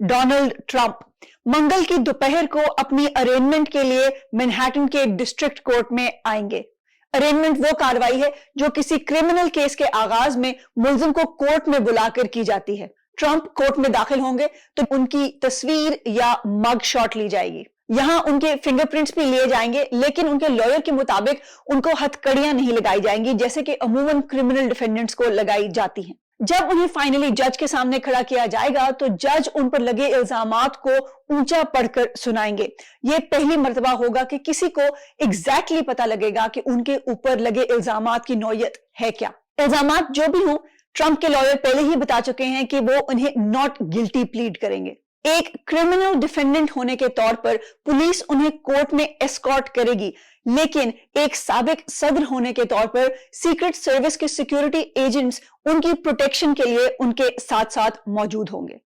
Donald Trump मंगल की दोपहर को अपनी अरेंजमेंट के लिए मैनहट्टन के डिस्ट्रिक्ट कोर्ट में आएंगे। अरेंजमेंट वो कार्रवाई है जो किसी क्रिमिनल केस के आगाज में मुलजिम को कोर्ट में बुलाकर की जाती है। ट्रंप कोर्ट में दाखिल होंगे तो उनकी तस्वीर या मग शॉट ली जाएगी। यहां उनके फिंगरप्रिंट्स भी लिए जाएंगे, लेकिन उनके लॉयर के मुताबिक उनको हथकड़ियां नहीं लगाई जाएंगी जैसे कि अमूमन क्रिमिनल डिफेंडेंट्स को लगाई जाती हैं। जब उन्हें फाइनली जज के सामने खड़ा किया जाएगा तो जज उन पर लगे इल्जामात को ऊंचा पढ़कर सुनाएंगे। यह पहली मर्तबा होगा कि किसी को एग्जैक्टली पता लगेगा कि उनके ऊपर लगे इल्जामात की नौयत है क्या। इल्जामात जो भी हों, ट्रंप के लॉयर पहले ही बता चुके हैं कि वो उन्हें नॉट गिल्टी प्लीड करेंगे। एक क्रिमिनल डिफेंडेंट होने के तौर पर पुलिस उन्हें कोर्ट में एस्कॉर्ट करेगी, लेकिन एक साबिक सदर होने के तौर पर सीक्रेट सर्विस के सिक्योरिटी एजेंट्स उनकी प्रोटेक्शन के लिए उनके साथ साथ मौजूद होंगे।